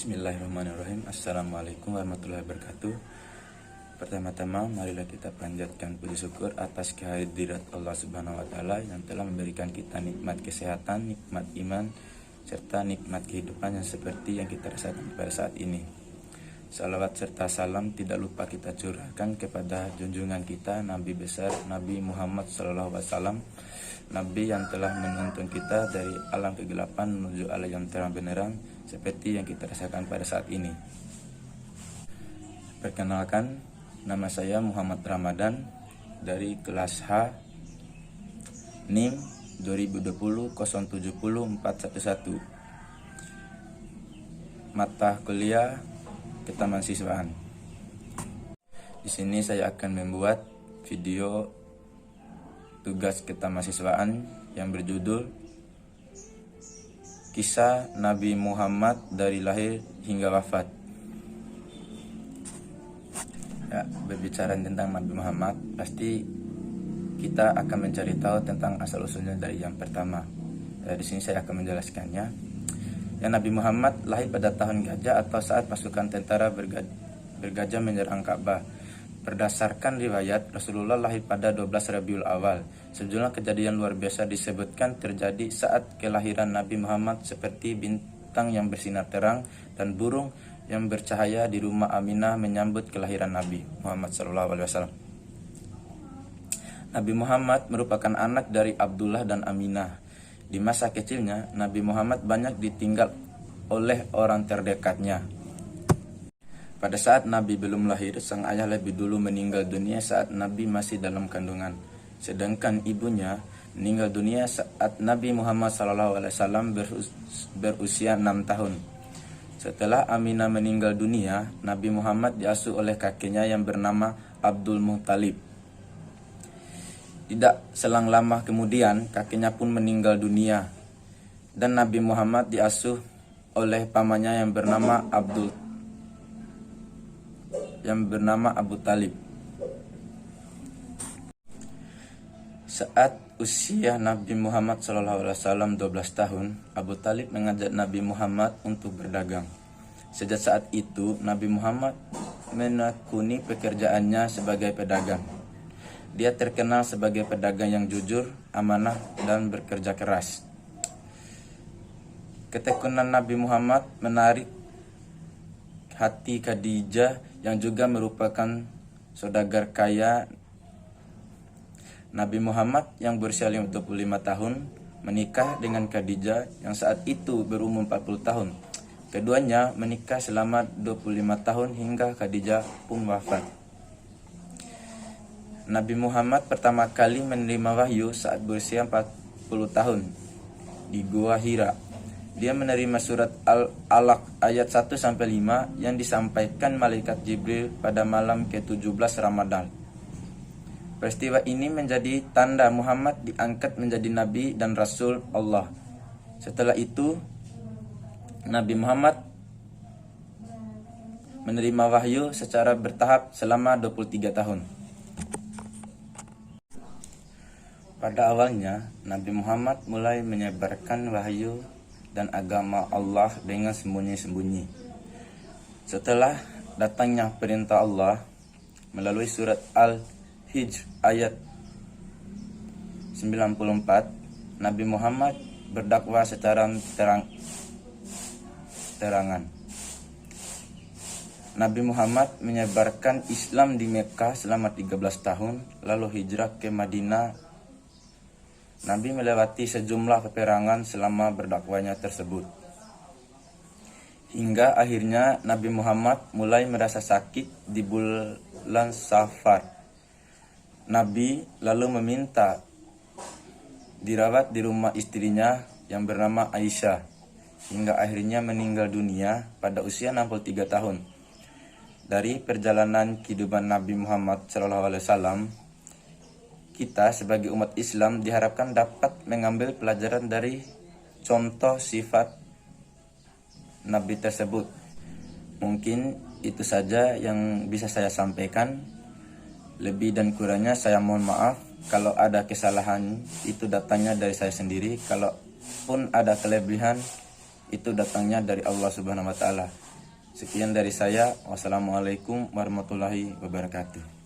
Bismillahirrahmanirrahim. Assalamualaikum warahmatullahi wabarakatuh. Pertama-tama marilah kita panjatkan puji syukur atas kehadirat Allah Subhanahu wa taala yang telah memberikan kita nikmat kesehatan, nikmat iman, serta nikmat kehidupan yang seperti yang kita rasakan pada saat ini. Salawat serta salam tidak lupa kita curahkan kepada junjungan kita Nabi besar Nabi Muhammad SAW, Nabi yang telah menuntun kita dari alam kegelapan menuju alam yang terang benderang seperti yang kita rasakan pada saat ini. Perkenalkan, nama saya Muhammad Ramadan dari kelas H NIM 2020-070411. Mata kuliah Ketamasiswaan. Di sini saya akan membuat video tugas ketamasiswaan yang berjudul Kisah Nabi Muhammad dari lahir hingga wafat. Ya, berbicara tentang Nabi Muhammad, pasti kita akan mencari tahu tentang asal-usulnya dari yang pertama. Di sini saya akan menjelaskannya. Ya, Nabi Muhammad lahir pada tahun gajah atau saat pasukan tentara bergajah menyerang Ka'bah. Berdasarkan riwayat, Rasulullah lahir pada 12 Rabiul Awal. Sejumlah kejadian luar biasa disebutkan terjadi saat kelahiran Nabi Muhammad, seperti bintang yang bersinar terang dan burung yang bercahaya di rumah Aminah menyambut kelahiran Nabi Muhammad SAW. Nabi Muhammad merupakan anak dari Abdullah dan Aminah. Di masa kecilnya, Nabi Muhammad banyak ditinggal oleh orang terdekatnya. Pada saat Nabi belum lahir, sang ayah lebih dulu meninggal dunia saat Nabi masih dalam kandungan. Sedangkan ibunya meninggal dunia saat Nabi Muhammad SAW berusia 6 tahun. Setelah Aminah meninggal dunia, Nabi Muhammad diasuh oleh kakeknya yang bernama Abdul Muttalib. Tidak selang lama kemudian, kakeknya pun meninggal dunia, dan Nabi Muhammad diasuh oleh pamannya yang bernama Abu Talib. Saat usia Nabi Muhammad SAW 12 tahun, Abu Talib mengajak Nabi Muhammad untuk berdagang. Sejak saat itu, Nabi Muhammad menekuni pekerjaannya sebagai pedagang. Dia terkenal sebagai pedagang yang jujur, amanah, dan bekerja keras. Ketekunan Nabi Muhammad menarik hati Khadijah yang juga merupakan saudagar kaya. Nabi Muhammad yang berusia 25 tahun menikah dengan Khadijah yang saat itu berumur 40 tahun. Keduanya menikah selama 25 tahun hingga Khadijah pun wafat. Nabi Muhammad pertama kali menerima wahyu saat berusia 40 tahun di Gua Hira. Dia menerima surat Al-Alaq ayat 1-5 yang disampaikan malaikat Jibril pada malam ke-17 Ramadan. Peristiwa ini menjadi tanda Muhammad diangkat menjadi nabi dan rasul Allah. Setelah itu, Nabi Muhammad menerima wahyu secara bertahap selama 23 tahun. Pada awalnya, Nabi Muhammad mulai menyebarkan wahyu dan agama Allah dengan sembunyi-sembunyi. Setelah datangnya perintah Allah melalui surat Al-Hijr ayat 94, Nabi Muhammad berdakwah secara terangan. Nabi Muhammad menyebarkan Islam di Mekah selama 13 tahun, lalu hijrah ke Madinah. Nabi melewati sejumlah peperangan selama berdakwahnya tersebut. Hingga akhirnya Nabi Muhammad mulai merasa sakit di bulan Safar. Nabi lalu meminta dirawat di rumah istrinya yang bernama Aisyah, hingga akhirnya meninggal dunia pada usia 63 tahun. Dari perjalanan kehidupan Nabi Muhammad SAW, kita sebagai umat Islam diharapkan dapat mengambil pelajaran dari contoh sifat Nabi tersebut. Mungkin itu saja yang bisa saya sampaikan. Lebih dan kurangnya saya mohon maaf. Kalau ada kesalahan, itu datangnya dari saya sendiri. Kalau pun ada kelebihan, itu datangnya dari Allah Subhanahu wa taala. Sekian dari saya. Wassalamualaikum warahmatullahi wabarakatuh.